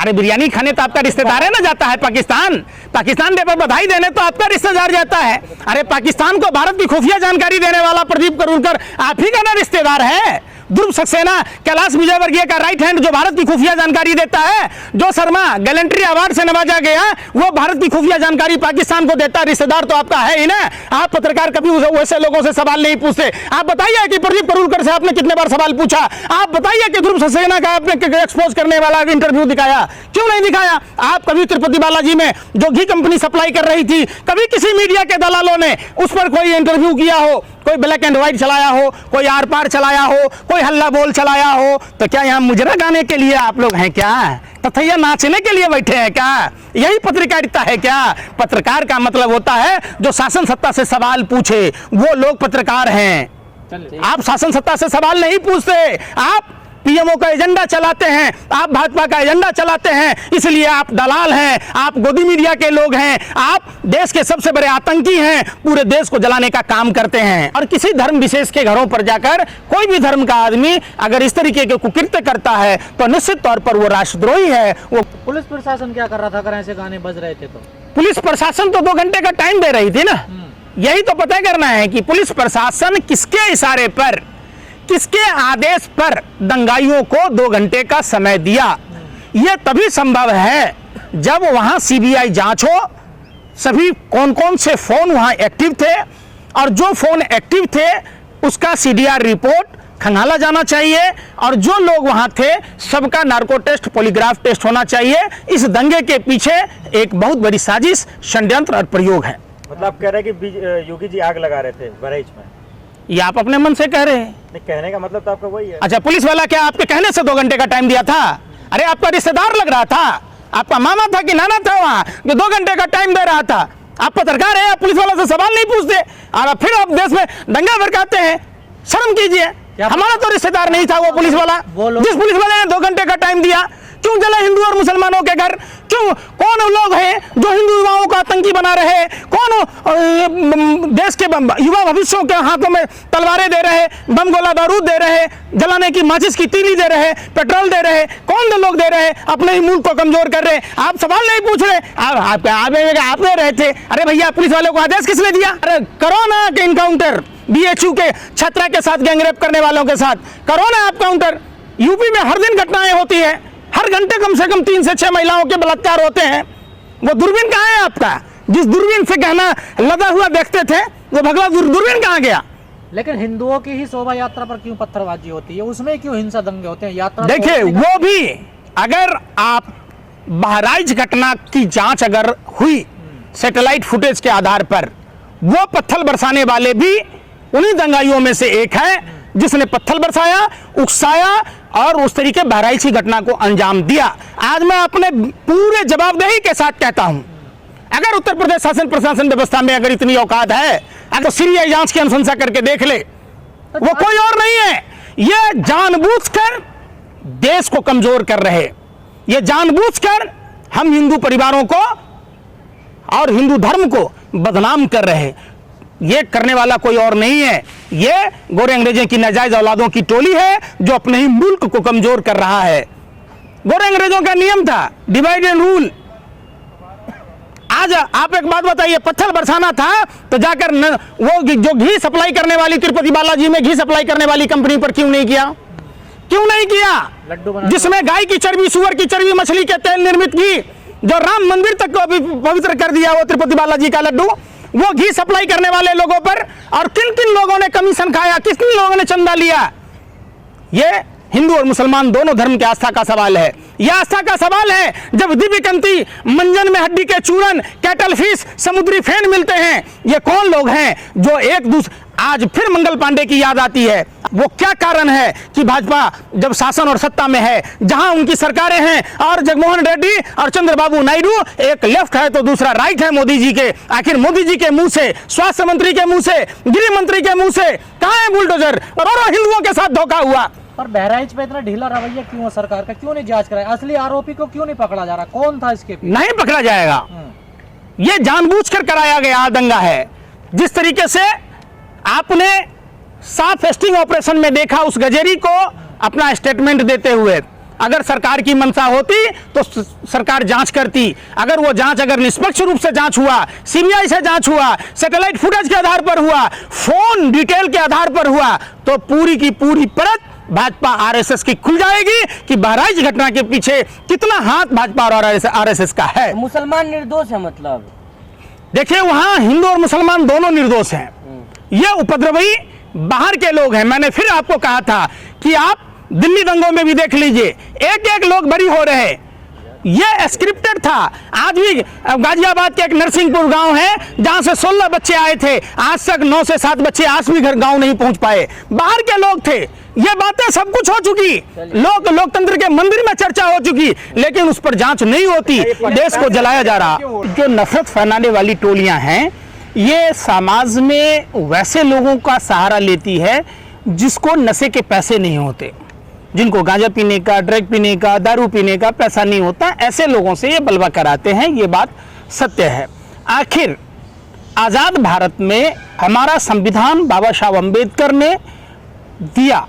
अरे बिरयानी खाने तो आपका रिश्तेदार है ना जाता है पाकिस्तान। पाकिस्तान डे पर बधाई देने तो आपका रिश्तेदार जाता है। अरे पाकिस्तान को भारत की खुफिया जानकारी देने वाला प्रदीप करूरकर आप ही का ना रिश्तेदार है। ध्रुव सक्सेना कैलाश विजयवर्गीय का राइट हैंड जो भारत की खुफिया जानकारी देता है। जो शर्मा गैलेंट्री अवार्ड से नवाजा गया वो भारत की खुफिया जानकारी पाकिस्तान को देता है। रिश्तेदार तो आपका है ही ना। आप पत्रकार कभी वैसे लोगों से सवाल नहीं पूछते। आप बताइए कि प्रदीप करूरकर से आपने कितने बार सवाल पूछा। आप बताइए कि ध्रुव सक्सेना का आपने एक्सपोज करने वाला इंटरव्यू दिखाया, क्यों नहीं दिखाया। आप कभी तिरुपति बालाजी में जो घी कंपनी सप्लाई कर रही थी, कभी किसी मीडिया के दलालों ने उस पर कोई इंटरव्यू किया हो, कोई ब्लैक एंड व्हाइट चलाया हो, कोई आर पार चलाया हो, कोई हल्ला बोल चलाया हो, तो क्या यहाँ मुजरा गाने के लिए आप लोग हैं क्या? तथैया नाचने के लिए बैठे हैं क्या? यही पत्रकारिता है क्या? पत्रकार का मतलब होता है जो शासन सत्ता से सवाल पूछे, वो लोग पत्रकार हैं। आप शासन सत्ता से सवाल नहीं पूछते, आप पीएमओ का एजेंडा चलाते हैं, आप भाजपा का एजेंडा चलाते हैं, इसलिए आप दलाल हैं, आप गोदी मीडिया के लोग हैं, आप देश के सबसे बड़े आतंकी हैं, पूरे देश को जलाने का काम करते हैं। और किसी धर्म विशेष के घरों पर जाकर कोई भी धर्म का आदमी अगर इस तरीके के कुकृत्य करता है तो निश्चित तौर पर वो राष्ट्रद्रोही है। वो पुलिस प्रशासन क्या कर रहा था अगर ऐसे गाने बज रहे थे तो? पुलिस प्रशासन तो 2 घंटे का टाइम दे रही थी ना। यही तो पता करना है कि पुलिस प्रशासन किसके इशारे पर, किसके आदेश पर दंगाइयों को 2 घंटे का समय दिया। यह तभी संभव है जब वहां सीबीआई जांच हो, सभी कौन कौन से फोन वहां एक्टिव थे और जो फोन एक्टिव थे उसका सीडीआर रिपोर्ट खंगाला जाना चाहिए और जो लोग वहां थे सबका नार्को टेस्ट, पॉलीग्राफ टेस्ट होना चाहिए। इस दंगे के पीछे एक बहुत बड़ी साजिश, षड्यंत्र और प्रयोग है। मतलब आप कह रहे हैं कि योगी जी आग लगा रहे थे बहराइच में? ये आप अपने मन से कह रहे हैं। नहीं, कहने का मतलब तो आपका वही है। अच्छा, पुलिस वाला क्या आपके कहने से 2 घंटे का टाइम दिया था? अरे आपका रिश्तेदार लग रहा था, आपका मामा था कि नाना था वहां जो 2 घंटे का टाइम दे रहा था। आप पत्रकार हैं, आप पुलिस वाला से सवाल नहीं पूछते और फिर आप देश में दंगा भड़काते हैं। शर्म कीजिए। हमारा तो रिश्तेदार नहीं था वो पुलिस वाला, जिस पुलिस वाले ने 2 घंटे का टाइम दिया। क्यों जला हिंदू और मुसलमानों के घर? क्यों? कौन लोग हैं जो हिंदू युवाओं का आतंकी बना रहे? कौन देश के युवा भविष्यों के हाथों में तलवारें दे रहे, बम गोला बारूद दे रहे, जलाने की माचिस की तीली दे रहे, पेट्रोल दे रहे? कौन लोग दे रहे? अपने ही मुल्क को कमजोर कर रहे। आप सवाल नहीं पूछ रहे, आप दे रहे थे। अरे भैया, पुलिस वालों को आदेश किसने दिया? अरे करो ना के इनकाउंटर बीएचयू के छात्रा के साथ, गैंगरेप करने वालों के साथ करो ना आप काउंटर। यूपी में हर दिन घटनाएं होती है, हर घंटे कम से कम 3 से 6 महिलाओं के बलात्कार होते हैं। वो दूरबीन कहाँ है आपका? जिस दूरबीन से गहना लदा हुआ देखते थे वो भगवा दूरबीन कहाँ गया? लेकिन हिंदुओं की ही शोभा यात्रा पर क्यों पत्थरबाजी होती है? उसमें क्यों हिंसा दंगे होते हैं? यात्रा देखिए, वो भी अगर आप बहराइच घटना की जांच अगर हुई सैटेलाइट फुटेज के आधार पर, वो पत्थर बरसाने वाले भी उन्हीं दंगाइयों में से एक है जिसने पत्थर बरसाया, उकसाया और उस तरीके बहराइच की घटना को अंजाम दिया। आज मैं अपने पूरे जवाबदेही के साथ कहता हूं, अगर उत्तर प्रदेश शासन प्रशासन व्यवस्था में अगर इतनी औकात है तो सीबीआई जांच की अनुशंसा करके देख ले। वो कोई और नहीं है, ये जानबूझकर देश को कमजोर कर रहे, ये जानबूझकर हम हिंदू परिवारों को और हिंदू धर्म को बदनाम कर रहे। ये करने वाला कोई और नहीं है, ये गोरे अंग्रेजों की नाजायज औलादों की टोली है जो अपने ही मुल्क को कमजोर कर रहा है। गोरे अंग्रेजों का नियम था डिवाइड एंड रूल। आज आप एक बात बताइए, पत्थर बरसाना था तो जाकर वो जो घी सप्लाई करने वाली तिरुपति बालाजी में घी सप्लाई करने वाली कंपनी पर क्यों नहीं किया? क्यों नहीं किया? लड्डू जिसमें गाय की चर्बी, सुअर की चर्बी, मछली के तेल निर्मित घी जो राम मंदिर तक को अभी पवित्र कर दिया, वो तिरुपति बालाजी का लड्डू, वो घी सप्लाई करने वाले लोगों पर और किन किन लोगों ने कमीशन खाया, किन किन लोगों ने चंदा लिया? ये हिंदू और मुसलमान दोनों धर्म की आस्था का सवाल है। यह आस्था का सवाल है जब दिव्यकंती, मंजन में हड्डी के चूरन, कैटल फिश, समुद्री फेन मिलते हैं। ये कौन लोग हैं जो एक दूसरे? आज फिर मंगल पांडे की याद आती है। वो क्या कारण है कि भाजपा जब शासन और सत्ता में है, जहां उनकी सरकारें हैं और जगनमोहन रेड्डी और चंद्रबाबू नायडू, एक लेफ्ट है तो दूसरा राइट है मोदी जी के। आखिर मोदी जी के मुंह से, स्वास्थ्य मंत्री के मुंह से, गृह मंत्री के मुंह से कहां है बुलडोजर? और हिंदुओं के साथ धोखा हुआ। पर बहराइच पे इतना ढीला रवैया क्यों है सरकार का? क्यों नहीं जांच कराई? असली आरोपी को क्यों नहीं पकड़ा जा रहा? कौन था इसके पीछे? नहीं पकड़ा जाएगा, ये जानबूझकर कराया गया दंगा है। जिस तरीके से आपने साफ फेस्टिंग ऑपरेशन में देखा उस गजेरी को अपना स्टेटमेंट देते हुए, अगर सरकार की मंशा होती तो सरकार जांच करती। अगर वो जांच अगर निष्पक्ष रूप से जांच हुआ, सीबीआई से जांच हुआ, सैटेलाइट फुटेज के आधार पर हुआ, फोन डिटेल के आधार पर हुआ, तो पूरी की पूरी परत भाजपा आरएसएस की खुल जाएगी कि बहराइच घटना के पीछे कितना हाथ भाजपा और आरएसएस का है। मुसलमान निर्दोष है मतलब? देखिए, वहां हिंदू और मुसलमान दोनों निर्दोष हैं। ये उपद्रवी बाहर के लोग हैं। मैंने फिर आपको कहा था कि आप दिल्ली दंगों में भी देख लीजिए, एक एक लोग बरी हो रहे। ये स्क्रिप्टेड था। आज भी गाजियाबाद के एक नरसिंहपुर गांव है जहां से 16 बच्चे आए थे, आज तक 9 से 7 बच्चे आज भी घर गांव नहीं पहुंच पाए। बाहर के लोग थे। ये बातें सब कुछ हो चुकी, लोकतंत्र के मंदिर में चर्चा हो चुकी, लेकिन उस पर जांच नहीं होती, देश को जलाया जा रहा। जो नफरत फैलाने वाली टोलियां हैं, ये समाज में वैसे लोगों का सहारा लेती है जिसको नशे के पैसे नहीं होते, जिनको गांजा पीने का, ड्रग पीने का, दारू पीने का पैसा नहीं होता, ऐसे लोगों से ये बलवा कराते हैं। ये बात सत्य है। आखिर आज़ाद भारत में हमारा संविधान बाबा साहब अम्बेडकर ने दिया,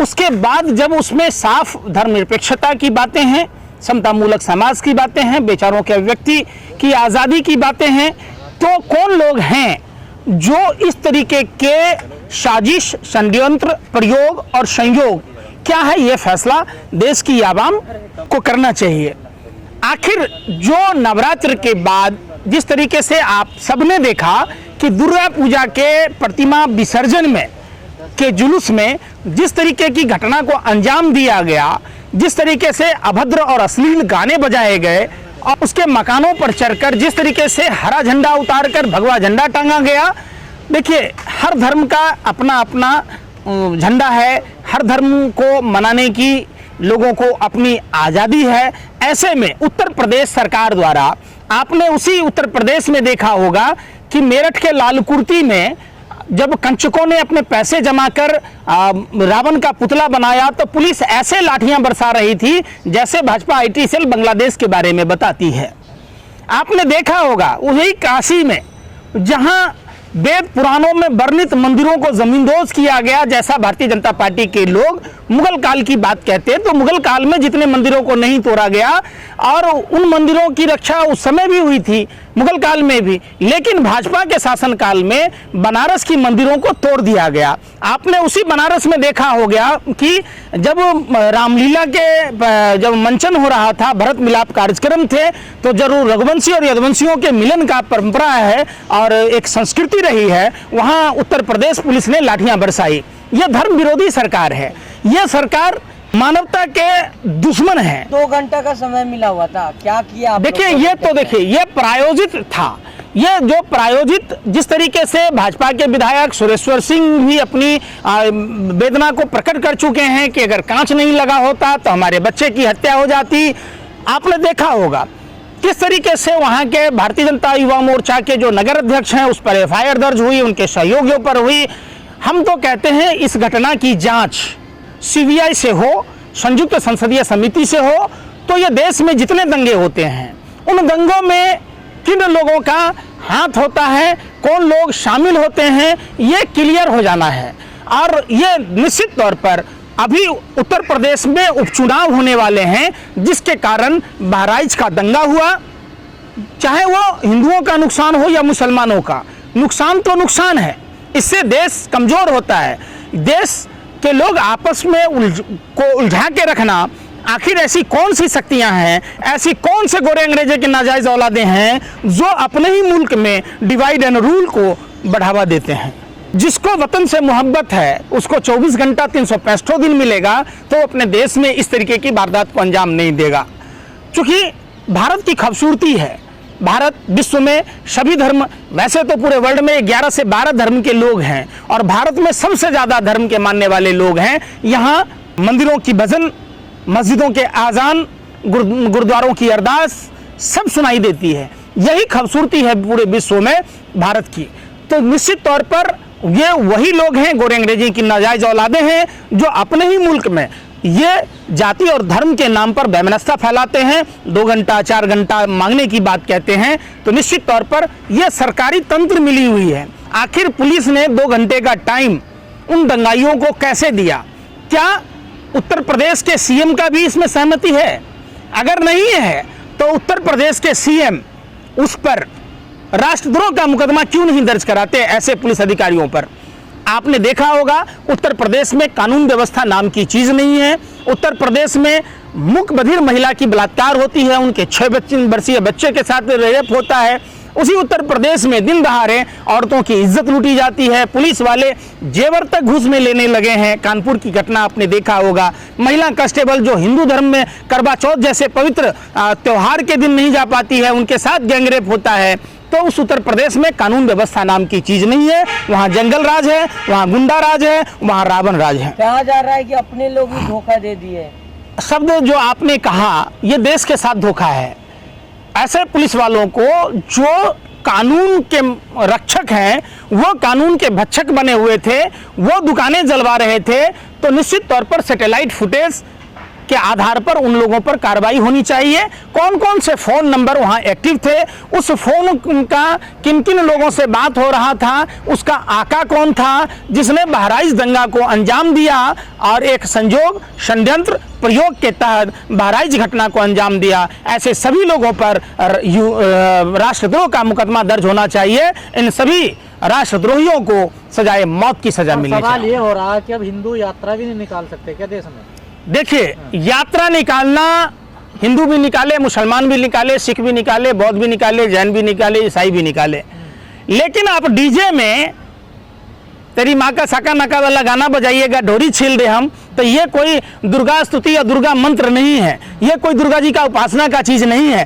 उसके बाद जब उसमें साफ धर्मनिरपेक्षता की बातें हैं, समतामूलक समाज की बातें हैं, विचारों के अभिव्यक्ति की आज़ादी की बातें हैं, तो कौन लोग हैं जो इस तरीके के साजिश, षड्यंत्र, प्रयोग और संयोग क्या है, ये फैसला देश की आवाम को करना चाहिए। आखिर जो नवरात्र के बाद जिस तरीके से आप सबने देखा कि दुर्गा पूजा के प्रतिमा विसर्जन में के जुलूस में जिस तरीके की घटना को अंजाम दिया गया, जिस तरीके से अभद्र और अश्लील गाने बजाए गए और उसके मकानों पर चढ़कर जिस तरीके से हरा झंडा उतारकर भगवा झंडा टांगा गया। देखिए, हर धर्म का अपना अपना झंडा है, हर धर्म को मनाने की लोगों को अपनी आज़ादी है। ऐसे में उत्तर प्रदेश सरकार द्वारा, आपने उसी उत्तर प्रदेश में देखा होगा कि मेरठ के लालकुर्ती में जब कंचकों ने अपने पैसे जमा कर रावण का पुतला बनाया तो पुलिस ऐसे लाठियां बरसा रही थी जैसे भाजपा आईटी सेल बांग्लादेश के बारे में बताती है। आपने देखा होगा वही काशी में जहां वेद पुराणों में वर्णित मंदिरों को जमींदोज किया गया, जैसा भारतीय जनता पार्टी के लोग मुगल काल की बात कहते हैं, तो मुगल काल में जितने मंदिरों को नहीं तोड़ा गया और उन मंदिरों की रक्षा उस समय भी हुई थी, मुगल काल में भी, लेकिन भाजपा के शासन काल में बनारस की मंदिरों को तोड़ दिया गया। आपने उसी बनारस में देखा हो गया कि जब रामलीला के जब मंचन हो रहा था, भरत मिलाप कार्यक्रम थे, तो जरूर रघुवंशी और यदुवंशियों के मिलन का परंपरा है और एक संस्कृति रही है, वहां उत्तर प्रदेश पुलिस ने लाठियां बरसाई। यह धर्म विरोधी सरकार है, यह सरकार मानवता के दुश्मन है। 2 घंटा का समय मिला हुआ था, क्या किया? देखिए, ये तो देखिए, ये प्रायोजित था। ये जो प्रायोजित जिस तरीके से भाजपा के विधायक सुरेश्वर सिंह भी अपनी वेदना को प्रकट कर चुके हैं कि अगर कांच नहीं लगा होता तो हमारे बच्चे की हत्या हो जाती। आपने देखा होगा किस तरीके से वहां के भारतीय जनता युवा मोर्चा के जो नगर अध्यक्ष हैं उस पर एफआईआर दर्ज हुई, उनके सहयोगियों पर हुई। हम तो कहते हैं इस घटना की जांच सीबीआई से हो, संयुक्त संसदीय समिति से हो, तो ये देश में जितने दंगे होते हैं उन दंगों में किन लोगों का हाथ होता है, कौन लोग शामिल होते हैं, ये क्लियर हो जाना है। और ये निश्चित तौर पर अभी उत्तर प्रदेश में उपचुनाव होने वाले हैं, जिसके कारण बहराइच का दंगा हुआ, चाहे वो हिंदुओं का नुकसान हो या मुसलमानों का नुकसान, तो नुकसान है। इससे देश कमजोर होता है। देश के लोग आपस में उलझा के रखना, आखिर ऐसी कौन सी शक्तियां हैं, ऐसी कौन से गोरे अंग्रेजे के नाजायज औलादे हैं जो अपने ही मुल्क में डिवाइड एंड रूल को बढ़ावा देते हैं। जिसको वतन से मोहब्बत है उसको 24 घंटा 365 दिन मिलेगा तो अपने देश में इस तरीके की वारदात को अंजाम नहीं देगा। क्योंकि भारत की खूबसूरती है, भारत विश्व में सभी धर्म, वैसे तो पूरे वर्ल्ड में 11 से 12 धर्म के लोग हैं और भारत में सबसे ज़्यादा धर्म के मानने वाले लोग हैं। यहाँ मंदिरों की भजन, मस्जिदों के आज़ान, गुरुद्वारों की अरदास सब सुनाई देती है। यही खूबसूरती है पूरे विश्व में भारत की। तो निश्चित तौर पर ये वही लोग हैं, गोरे अंग्रेजी की नाजायज औलादे हैं, जो अपने ही मुल्क में ये जाति और धर्म के नाम पर वैमनस्यता फैलाते हैं, 2 घंटा 4 घंटा मांगने की बात कहते हैं। तो निश्चित तौर पर यह सरकारी तंत्र मिली हुई है। आखिर पुलिस ने 2 घंटे का टाइम उन दंगाइयों को कैसे दिया? क्या उत्तर प्रदेश के सीएम का भी इसमें सहमति है? अगर नहीं है तो उत्तर प्रदेश के सीएम उस पर राष्ट्रद्रोह का मुकदमा क्यों नहीं दर्ज कराते ऐसे पुलिस अधिकारियों पर? आपने देखा होगा उत्तर प्रदेश में कानून व्यवस्था नाम की चीज नहीं है। उत्तर प्रदेश में मूक बधिर महिला की बलात्कार होती है, उनके 6 वर्षीय बच्चे के साथ रेप होता है। उसी उत्तर प्रदेश में दिन दहाड़े औरतों की इज्जत लूटी जाती है, पुलिस वाले जेवर तक घूस में लेने लगे हैं। कानपुर की घटना आपने देखा होगा, महिला कांस्टेबल जो हिंदू धर्म में करवा चौथ जैसे पवित्र त्योहार के दिन नहीं जा पाती है, उनके साथ गैंगरेप होता है। तो उस उत्तर प्रदेश में कानून व्यवस्था नाम की चीज नहीं है, वहाँ जंगल राज है, वहाँ गुंडा राज है, वहाँ रावण राज है। कहा जा रहा है कि अपने लोग ही धोखा दे दिए। शब्द जो आपने कहा ये देश के साथ धोखा है। ऐसे पुलिस वालों को जो कानून के रक्षक हैं, वो कानून के भक्षक बने हुए थे, वो दुकानें जलवा रहे थे, तो निश्चित तौर पर सैटेलाइट फुटेज के आधार पर उन लोगों पर कार्रवाई होनी चाहिए। कौन कौन से फोन नंबर वहां एक्टिव थे, उस फोन का किन किन लोगों से बात हो रहा था, उसका आका कौन था जिसने बहराइच दंगा को अंजाम दिया और एक संजोग षड्यंत्र प्रयोग के तहत बहराइच घटना को अंजाम दिया। ऐसे सभी लोगों पर राष्ट्रद्रोह का मुकदमा दर्ज होना चाहिए। इन सभी राष्ट्रद्रोहियों को सजाए मौत की सजा मिलनी सवाल चाहिए। ये हो रहा है कि अब हिंदू यात्रा भी नहीं निकाल सकते क्या देश में? देखिए, यात्रा निकालना हिंदू भी निकाले, मुसलमान भी निकाले, सिख भी निकाले, बौद्ध भी निकाले, जैन भी निकाले, ईसाई भी निकाले, लेकिन आप डीजे में तेरी माँ का साका नाका वाला गाना बजाइएगा, ढोरी छील दे हम, तो ये कोई दुर्गा स्तुति या दुर्गा मंत्र नहीं है, ये कोई दुर्गा जी का उपासना का चीज नहीं है।